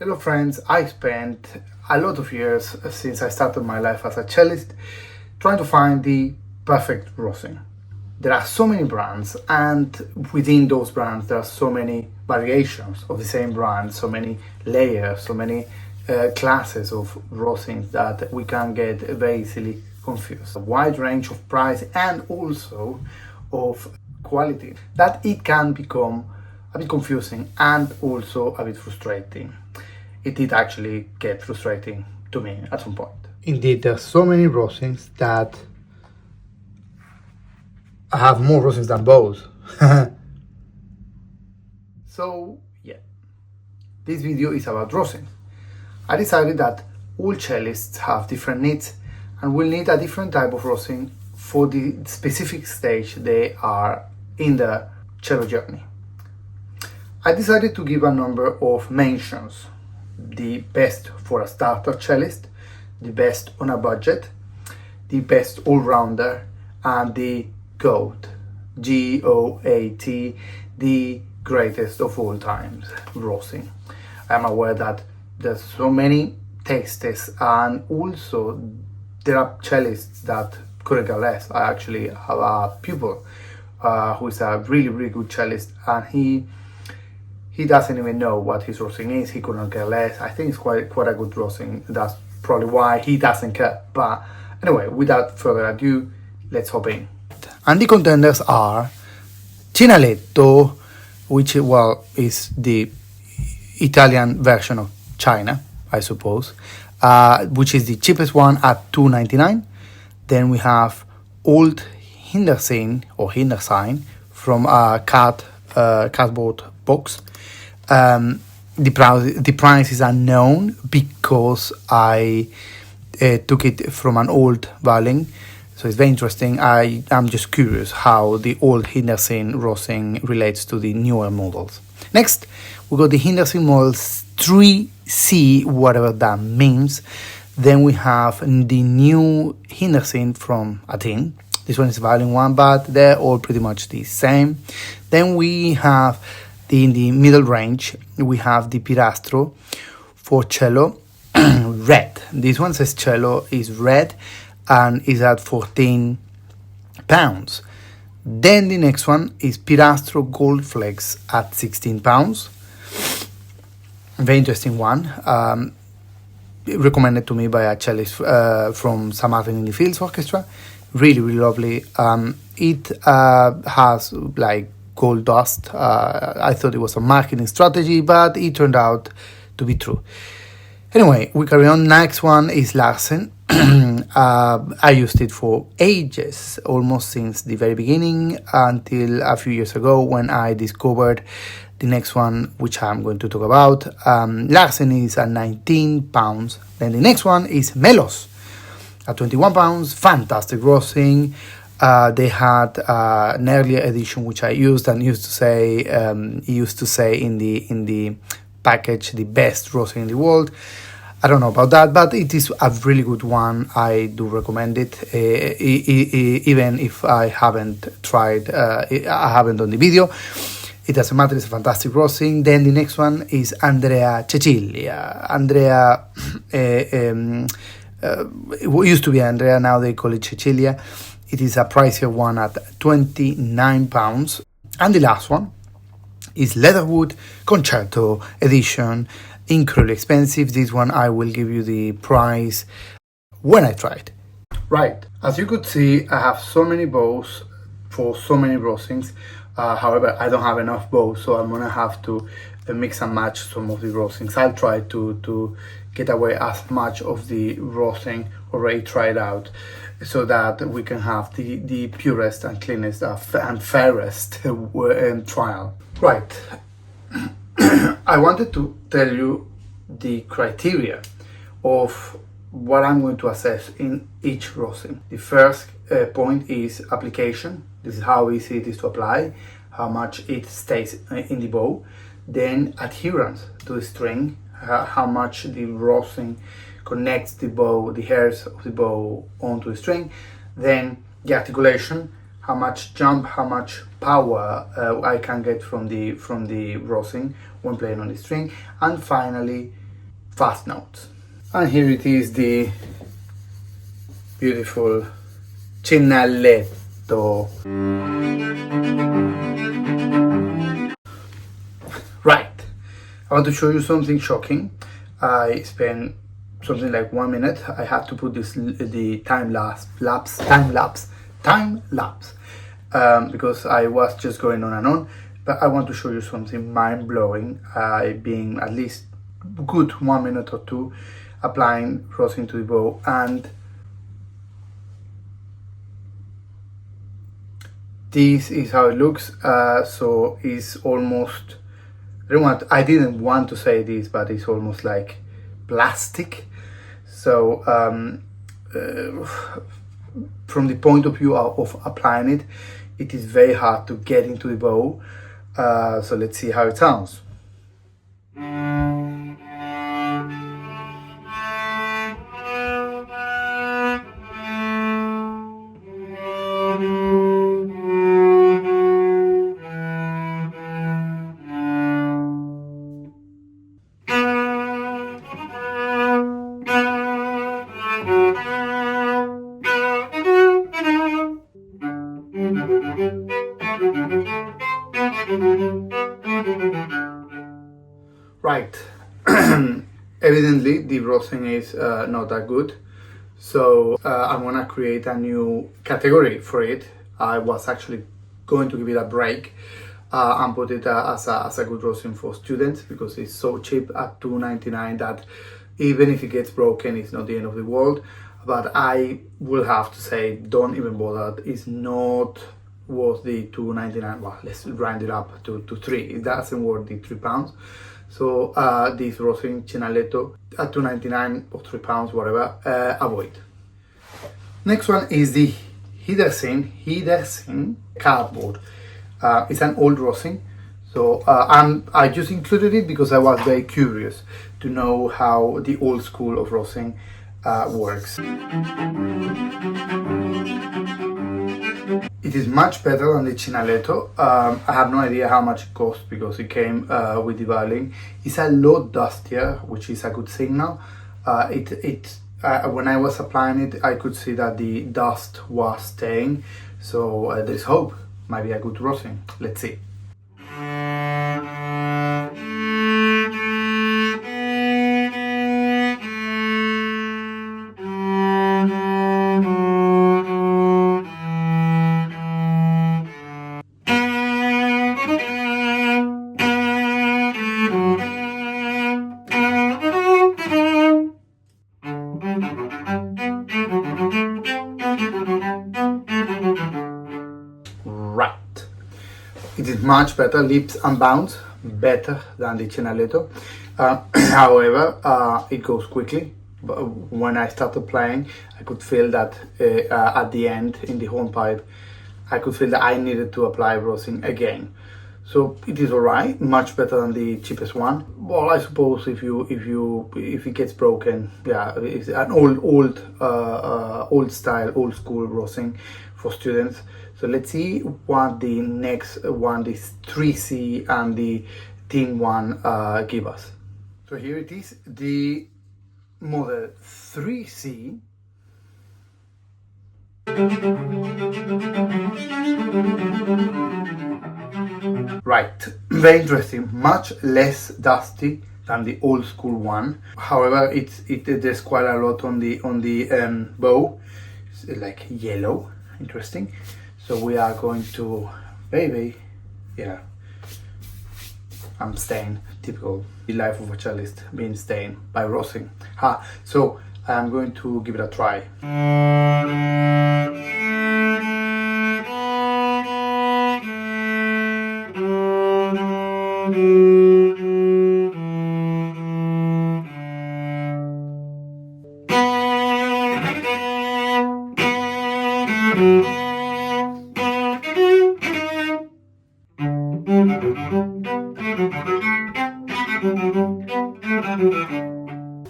Hello friends, I spent a lot of years since I started my life as a cellist trying to find the perfect rosin. There are so many brands, and within those brands there are so many variations of the same brand, so many layers, so many classes of rosins that we can get very easily confused. A wide range of price and also of quality that it can become a bit confusing and also a bit frustrating. It did actually get frustrating to me at some point. Indeed, there are so many rosins that I have more rosins than bows. So yeah, this video is about rosins. I decided that all cellists have different needs and will need a different type of rosin for the specific stage they are in the cello journey. I decided to give a number of mentions: the best for a starter cellist, the best on a budget, the best all-rounder, and the G.O.A.T, G.O.A.T, the greatest of all times rosin. I'm aware that there's so many tastes, and also there are cellists that couldn't care less. I actually have a pupil who is a really good cellist, and he doesn't even know what his rosin is. He couldn't care less. I think it's quite a good rosin. That's probably why he doesn't care. But anyway, without further ado, let's hop in. And the contenders are Chinaletto, which is the Italian version of China, I suppose, which is the cheapest one at $2.99. Then we have old Hindersine or Hidersine from a cardboard box. The price is unknown because I took it from an old violin, so it's very interesting. I'm just curious how the old Hindersine rosin relates to the newer models. Next, we got the Hindersine Model 3C, whatever that means. Then we have the new Hindersine from Athene. This one is a violin one, but they're all pretty much the same. Then we have in the middle range, we have the Pirastro for cello red. This one says cello is red and is at £14. Then the next one is Pirastro Goldflex at £16. Very interesting one. Recommended to me by a cellist from St. Martin in the Fields Orchestra. Really lovely. It has like gold dust. I thought it was a marketing strategy, but it turned out to be true. Anyway, we carry on. Next one is Larsen. I used it for ages, almost since the very beginning until a few years ago when I discovered the next one, which I'm going to talk about. Larsen is at £19. Then the next one is Melos at £21. Fantastic rosin. They had an earlier edition which I used and used to say in the package the best rosin in the world. I don't know about that, but it is a really good one. I do recommend it, even if I haven't tried. I haven't done the video. It doesn't matter. It's a fantastic rosin. Then the next one is Caecilia. It used to be Andrea. Now they call it Caecilia. It is a pricier one at £29. And the last one is Leatherwood Concerto edition. Incredibly expensive. This one I will give you the price when I try it. Right, as you could see, I have so many bows for so many rosins. However, I don't have enough bows, so I'm gonna have to mix and match some of the rosins. I'll try to get away as much of the rosin already tried out, so that we can have the purest and cleanest and fairest trial. Right. I wanted to tell you the criteria of what I'm going to assess in each rosin. The first point is application. This is how easy it is to apply, how much it stays in the bow. Then adherence to the string, how much the rosin connects the bow, the hairs of the bow onto the string. Then the articulation, how much jump, how much power I can get from the rosin when playing on the string. And finally, fast notes. And here it is, the beautiful Chinaletto. Right, I want to show you something shocking. I spent something like 1 minute. I had to put the time lapse because I was just going on and on. But I want to show you something mind-blowing. I've been at least good 1 minute or two applying rosin to the bow, and this is how it looks. So it's almost, I didn't want to say this, but it's almost like plastic. So from the point of view of applying it, it is very hard to get into the bow. So let's see how it sounds. Right, evidently the rosin is not that good, so I'm gonna create a new category for it. I was actually going to give it a break and put it as a good rosin for students, because it's so cheap at $2.99 that even if it gets broken, it's not the end of the world. But I will have to say, don't even bother. It's not worth the $2.99. Well, let's round it up to $3. It doesn't worth the £3. So this rosin Chinaletto at $2.99 or £3, whatever, avoid. Next one is the Hidersine cardboard. It's an old rosin, so I just included it because I was very curious to know how the old school of rosin works. It is much better than the Chinaletto. I have no idea how much it costs because it came with the violin. It's a lot dustier, which is a good signal. When I was applying it, I could see that the dust was staying, so there's hope. Might be a good rosin. Let's see. Right, it is much better, leaps and bounds better than the Chinaletto. However, it goes quickly. But when I started playing, I could feel that at the end, in the hornpipe, I could feel that I needed to apply rosin again. So it is alright, much better than the cheapest one. Well, I suppose if it gets broken, yeah, it's an old style, old school rosin for students. So let's see what the next one, this 3C and the Team 1 give us. So here it is, the Model 3C. Right, very interesting, much less dusty than the old school one. However, there's quite a lot on the bow. It's like yellow, interesting. So we are going to, yeah, I'm stained, typical, the life of a cellist, being stained by rosin. So I'm going to give it a try.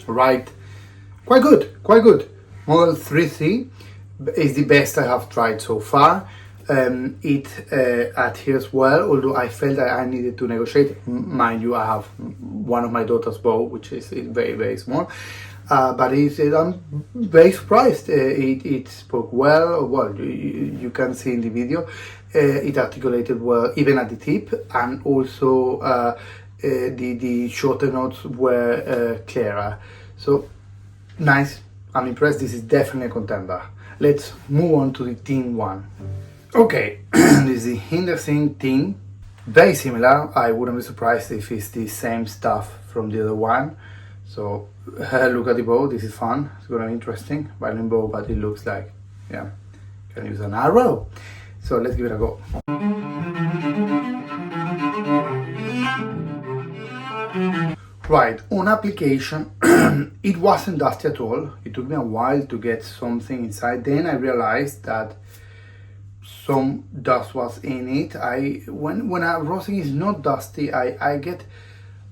Right, quite good, quite good. Model 3C is the best I have tried so far. it adheres well, although I felt that I needed to negotiate. Mind you, I have one of my daughter's bow, which is very, very small. But I'm very surprised. It spoke well. Well, you can see in the video, it articulated well, even at the tip, and also the shorter notes were clearer. So nice. I'm impressed. This is definitely a contender. Let's move on to the thin one. Okay, this is the Hindersine thin. Very similar. I wouldn't be surprised if it's the same stuff from the other one. So look at the bow. This is fun. It's gonna be interesting. Violin bow, but it looks like, yeah, can use an arrow. So let's give it a go. Right, on application, it wasn't dusty at all. It took me a while to get something inside. Then I realized that some dust was in it. When a rosin is not dusty, I get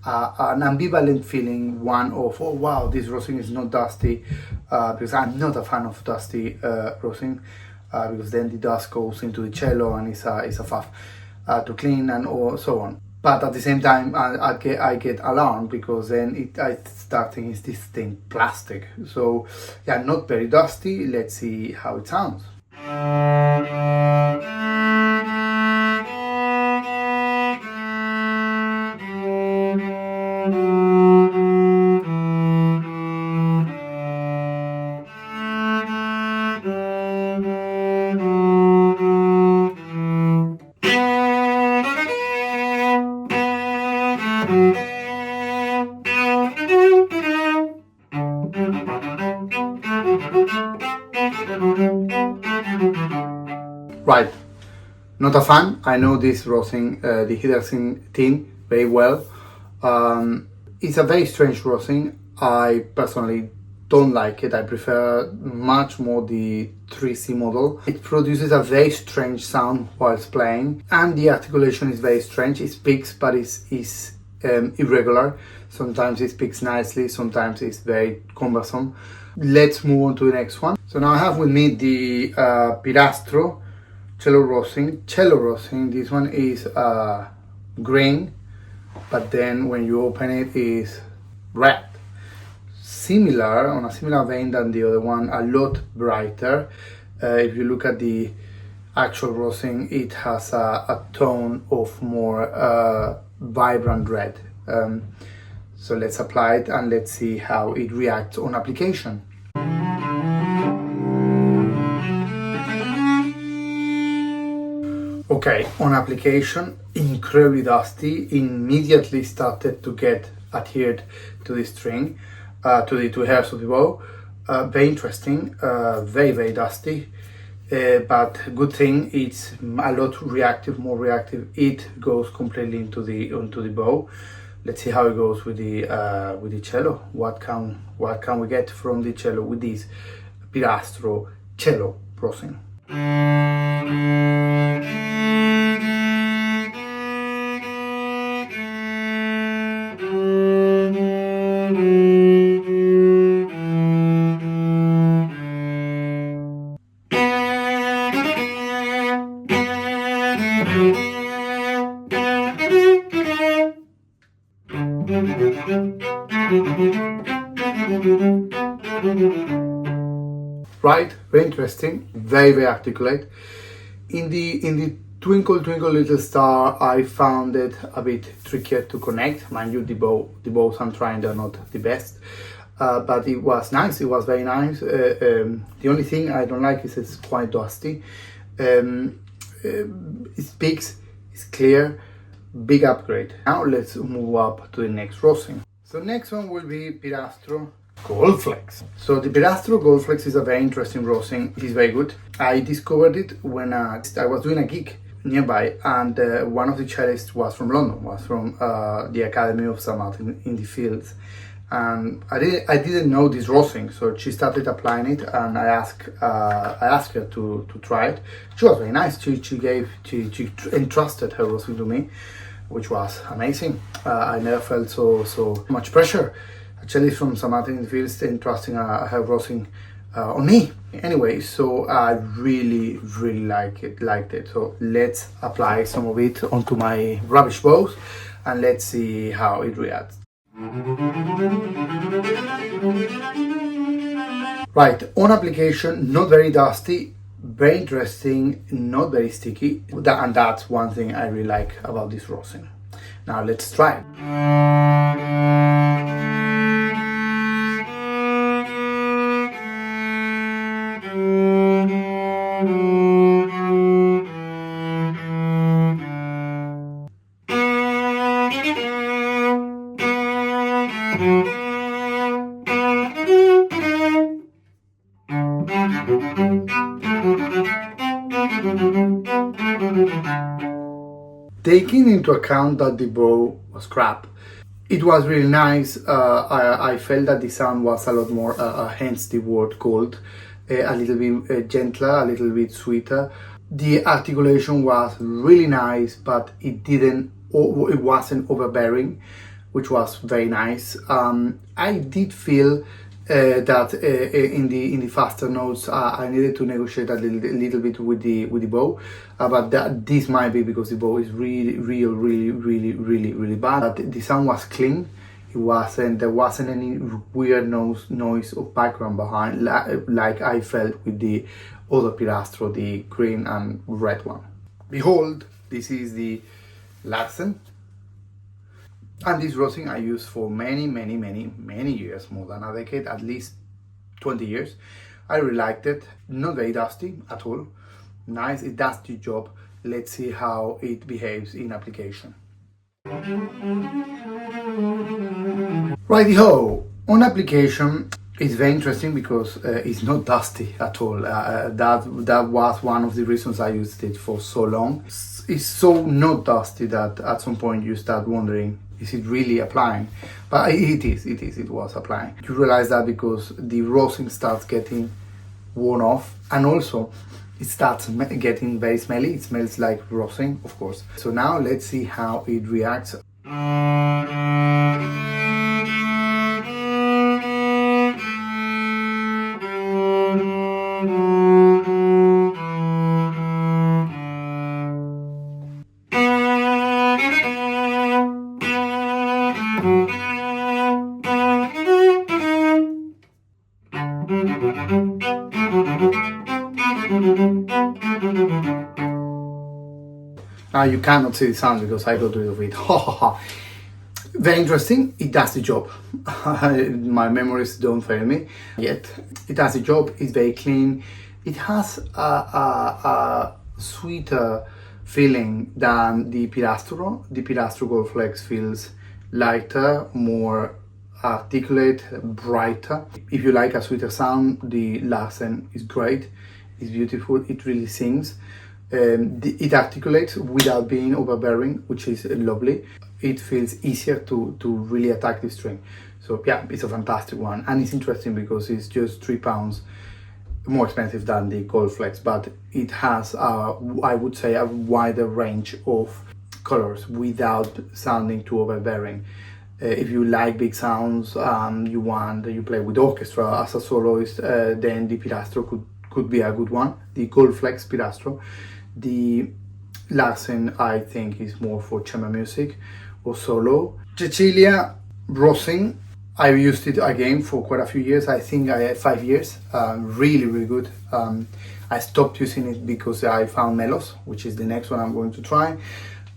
an ambivalent feeling. One of, oh wow, this rosin is not dusty, because I'm not a fan of dusty rosin, because then the dust goes into the cello and it's a faff to clean and so on. But at the same time, I get alarmed because then I start thinking, is this thing plastic? So yeah, not very dusty. Let's see how it sounds. Right, not a fan. I know this rosin, the Hidersine tin, very well. It's a very strange rosin. I personally don't like it. I prefer much more the 3C model. It produces a very strange sound whilst playing, and the articulation is very strange. It speaks, but it's irregular. Sometimes it speaks nicely, sometimes it's very cumbersome. Let's move on to the next one. So now I have with me the Pirastro cello rosin. This one is green, but then when you open it is red. Similar, on a similar vein than the other one, a lot brighter. If you look at the actual rosin, it has a tone of more vibrant red. So let's apply it and let's see how it reacts on application. Okay, on application, incredibly dusty. Immediately started to get adhered to the string, to the two hairs of the bow. Very interesting, very, very dusty. But good thing, it's a lot reactive, more reactive. It goes completely into the bow. Let's see how it goes with the cello. What can we get from the cello with this Pirastro cello rosin? Right, very interesting, very, very articulate. In the Twinkle Twinkle Little Star, I found it a bit trickier to connect. Mind you, the bows I'm trying, they're not the best, but it was nice. It was very nice. The only thing I don't like is it's quite dusty. It speaks, it's clear, big upgrade. Now let's move up to the next rosin. So next one will be Pirastro Goldflex. So the Pirastro Goldflex is a very interesting rosin. It is very good. I discovered it when I was doing a gig nearby, and one of the cellists was from London, was from the Academy of St. Martin in the Fields. And I didn't know this rosin, so she started applying it, and I asked her to try it. She was very nice. She entrusted her rosin to me, which was amazing. I never felt so much pressure. A cellist from St. Martin in the Fields entrusting her rosin on me. Anyway, so I really liked it. So let's apply some of it onto my rubbish bows and let's see how it reacts. Right, on application, not very dusty, very interesting, not very sticky, and that's one thing I really like about this rosin. Now let's try it. Taking into account that the bow was crap, it was really nice. I felt that the sound was a lot more, hence the word gold, a little bit gentler, a little bit sweeter. The articulation was really nice, but it wasn't overbearing, which was very nice. I did feel that in the faster notes I needed to negotiate a little bit with the bow, but this might be because the bow is really bad. But the sound was clean. There wasn't any weird noise or background behind, like I felt with the other Pirastro, the green and red one. Behold, this is the Larsen. And this rosin I used for many years, more than a decade, at least 20 years. I really liked it. Not very dusty at all. Nice, it does the job. Let's see how it behaves in application. Righty-ho! On application, it's very interesting because it's not dusty at all. That was one of the reasons I used it for so long. It's so not dusty that at some point you start wondering, is it really applying? But it was applying. You realize that because the rosin starts getting worn off, and also it starts getting very smelly. It smells like rosin, of course. So now let's see how it reacts. Now you cannot see the sound because I got rid of it. Very interesting. It does the job. My memories don't fail me yet. It does the job. It's very clean. It has a sweeter feeling than the Pirastro. The Pirastro Goldflex feels lighter, more articulate, brighter. If you like a sweeter sound, the Larsen is great. It's beautiful. It really sings. It articulates without being overbearing, which is lovely. It feels easier to really attack the string. So yeah, it's a fantastic one, and it's interesting because it's just £3 more expensive than the Goldflex, but it has I would say a wider range of colors without sounding too overbearing. If you like big sounds, you play with orchestra as a soloist, then the Pirastro could be a good one. The Goldflex Pirastro. The Larsen, I think, is more for chamber music or solo. Caecilia Rosin, I used it again for quite a few years. I think I had 5 years. Really good. I stopped using it because I found Melos, which is the next one I'm going to try.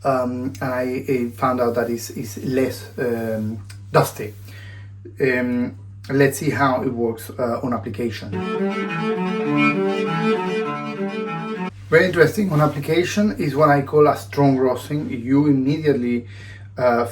And I found out that it's less dusty. Let's see how it works on application. Very interesting. On application is what I call a strong rosin. You immediately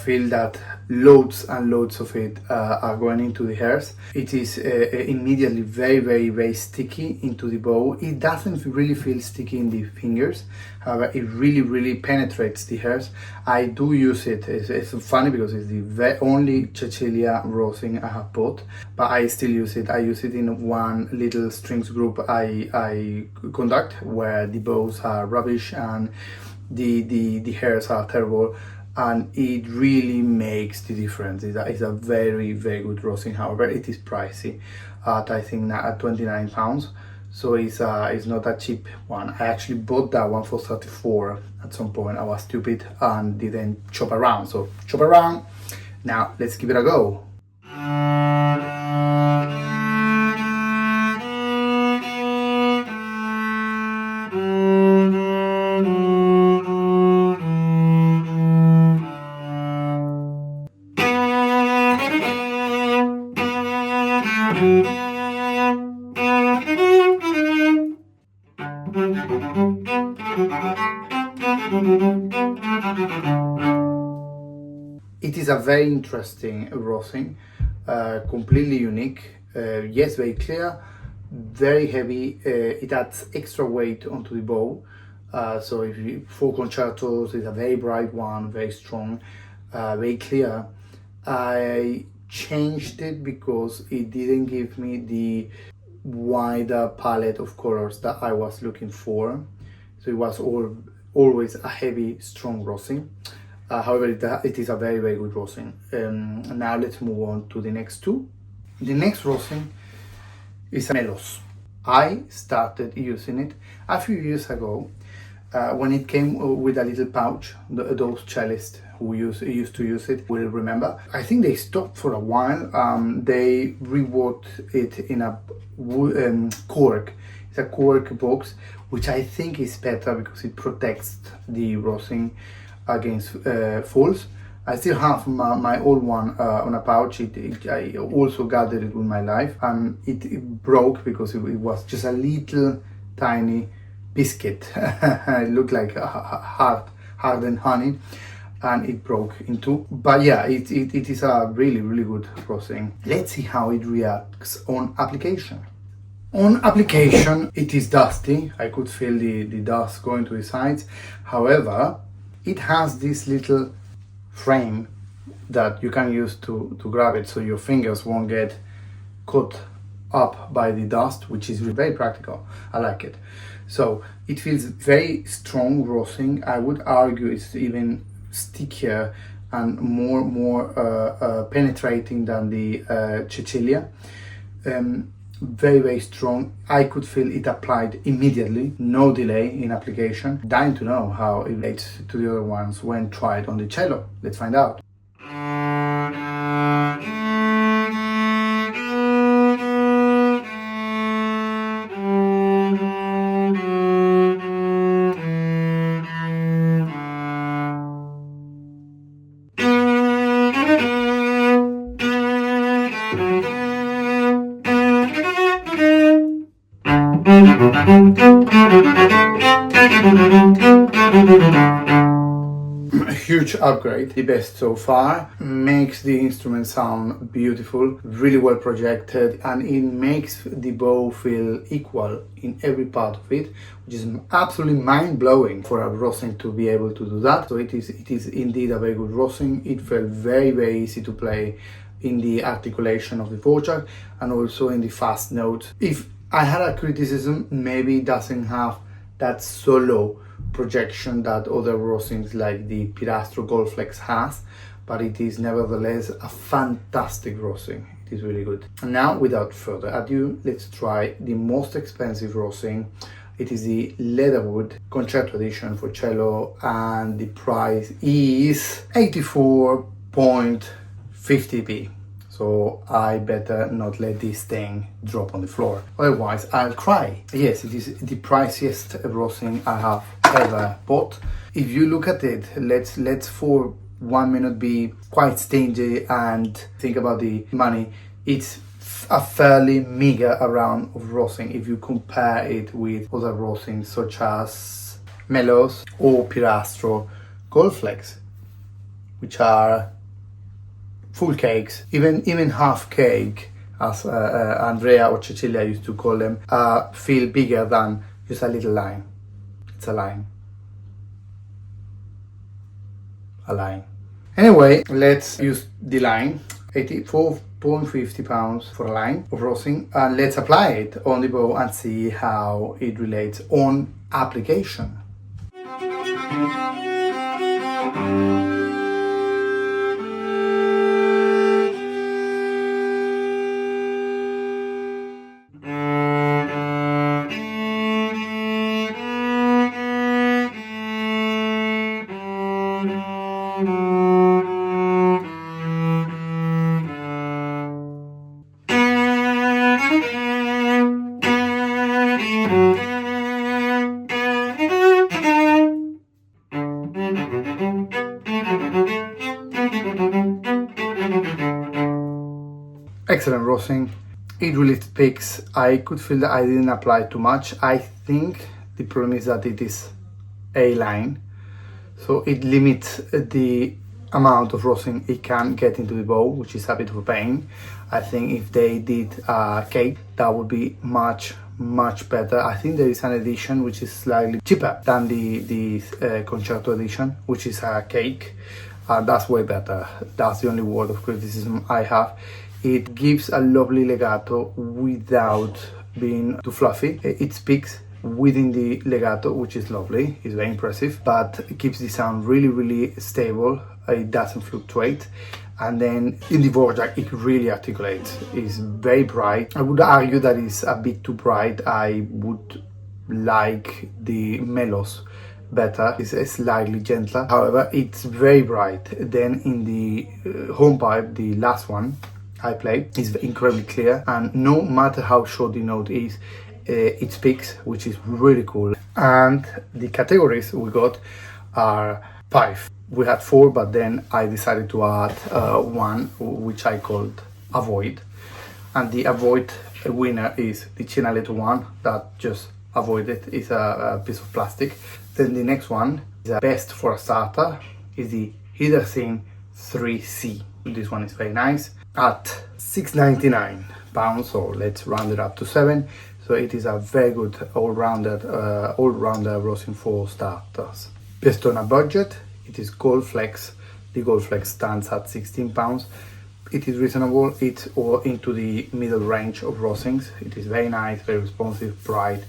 feel that loads and loads of it are going into the hairs. It is immediately very sticky into the bow. It doesn't really feel sticky in the fingers. However, it really penetrates the hairs. I do use it. It's funny because it's the only Caecilia rosin I have bought, but I still use it. I use it in one little strings group I conduct, where the bows are rubbish and the hairs are terrible. and it really makes the difference. It's a very, very good rosin. However, it is pricey at, I think, at £29. So it's not a cheap one. I actually bought that one for 34 at some point. I was stupid and didn't shop around. So shop around. Now let's give it a go. It is a very interesting rosin, completely unique. Yes, very clear, very heavy. It adds extra weight onto the bow. So if you, for concertos, it's a very bright one, very strong, very clear. I changed it because it didn't give me the wider palette of colors that I was looking for. So it was always a heavy, strong rosin. However, it is a very, very good rosin. Now let's move on to the next two. The next rosin is a Melos. I started using it a few years ago when it came with a little pouch. Those cellists who used to use it will remember. I think they stopped for a while. They reworked it in a cork. It's a cork box, which I think is better because it protects the rosin against falls. I still have my old one on a pouch. I also gathered it with my life, and it broke because it was just a little tiny biscuit. It looked like hardened honey, and it broke in two. But yeah, it is a really, really good rosin. Let's see how it reacts on application. On application, it is dusty. I could feel the dust going to the sides. However, it has this little frame that you can use to grab it so your fingers won't get caught up by the dust, which is very practical. I like it. So it feels very strong rosin. I would argue it's even stickier and more penetrating than the Caecilia. Very, very strong. I could feel it applied immediately, no delay in application. Dying to know how it relates to the other ones when tried on the cello. Let's find out. A huge upgrade, the best so far. Makes the instrument sound beautiful, really well projected, and it makes the bow feel equal in every part of it, which is absolutely mind-blowing for a rosin to be able to do that. So it is indeed a very good rosin. It felt very, very easy to play in the articulation of the forejack and also in the fast notes. If I had a criticism, maybe it doesn't have that solo projection that other rosins like the Pirastro Goldflex has, but it is nevertheless a fantastic rosin. It is really good. And now, without further ado, let's try the most expensive rosin. It is the Leatherwood Concerto edition for cello, and the price is 84.50p. So I better not let this thing drop on the floor, otherwise I'll cry. Yes, it is the priciest rosin I have ever bought. If you look at it, let's for 1 minute be quite stingy and think about the money. It's a fairly meager amount of rosin if you compare it with other rosins such as Melos or Pirastro Goldflex, which are full cakes, even half cake, as Andrea or Caecilia used to call them, feel bigger than just a little line. It's a line. A line. Anyway, let's use the line. £84.50 for a line of rosin, and let's apply it on the bow and see how it relates on application. Excellent rosin. It really speaks. I could feel that I didn't apply too much. I think the problem is that it is A-line, so it limits the amount of rosin it can get into the bow, which is a bit of a pain. I think if they did a cake, that would be much better. I think there is an edition which is slightly cheaper than the Concerto edition, which is a cake. That's way better. That's the only word of criticism I have. It gives a lovely legato without being too fluffy. It speaks within the legato, which is lovely. It's very impressive, but it keeps the sound really stable. It doesn't fluctuate. And then in the Vorjak, it really articulates. It's very bright. I would argue that it's a bit too bright. I would like the Melos better. It's slightly gentler. However, it's very bright. Then in the home pipe, the last one I played, is incredibly clear, and no matter how short the note is, it speaks, which is really cool. And the categories we got are 5. We had 4, but then I decided to add one, which I called Avoid. And the Avoid winner is the Chinaletto one that just avoided. It's a piece of plastic. Then the next one is a best for a starter, is the Hidersine 3C. This one is very nice at £6.99, so let's round it up to 7. So it is a very good all-rounder rosin for starters. Based on a budget, it is Goldflex. The Goldflex stands at £16. It is reasonable. It's all into the middle range of rosins. It is very nice, very responsive, bright.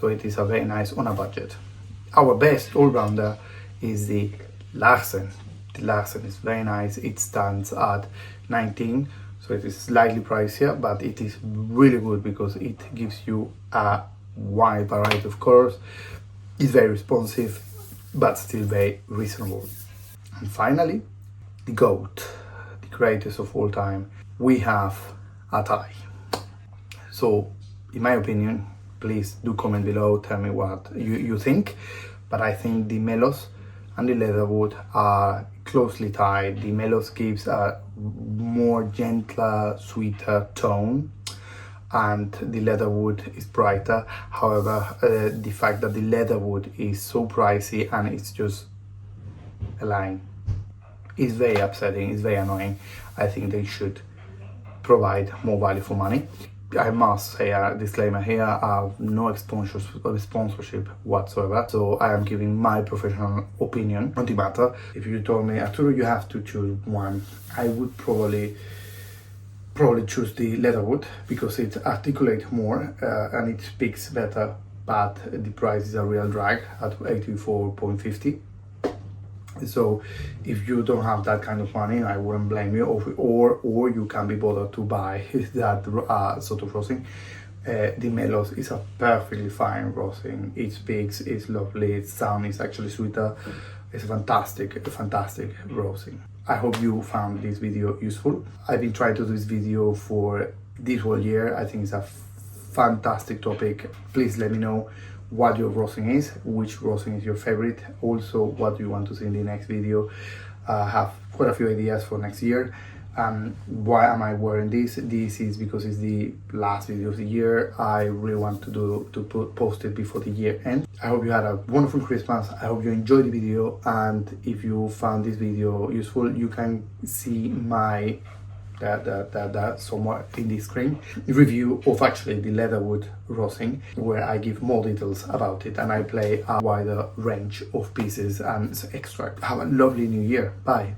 So it is a very nice on a budget. Our best all-rounder is the Larsen. The Larsen is very nice. It stands at 19, so it is slightly pricier, but it is really good because it gives you a wide variety of colors. It's very responsive, but still very reasonable. And finally, the G.O.A.T, the greatest of all time. We have a tie. So, in my opinion, please do comment below, tell me what you think. But I think the Melos and the Leatherwood are closely tied. The Melos gives a more gentler, sweeter tone, and the Leatherwood is brighter. However, the fact that the Leatherwood is so pricey and it's just a line is very upsetting, it's very annoying. I think they should provide more value for money. I must say a disclaimer here, I have no sponsorship whatsoever, so I am giving my professional opinion on the matter. If you told me, Arturo, you have to choose one, I would probably choose the Leatherwood because it articulates more and it speaks better, but the price is a real drag at 84.50. So if you don't have that kind of money, I wouldn't blame you, or you can be bothered to buy that sort of rosin. The Melos is a perfectly fine rosin. It speaks, it's lovely, its sound is actually sweeter. It's a fantastic rosin. I hope you found this video useful. I've been trying to do this video for this whole year. I think it's a fantastic topic. Please let me know what your rosin is, which rosin is your favorite, also what you want to see in the next video. Have quite a few ideas for next year. Why am I wearing this? This is because it's the last video of the year. I really want to post it before the year ends. I hope you had a wonderful Christmas. I hope you enjoyed the video, and if you found this video useful, you can see my somewhere in the screen review of actually the Leatherwood rosin, where I give more details about it and I play a wider range of pieces and extract. Have a lovely new year. Bye.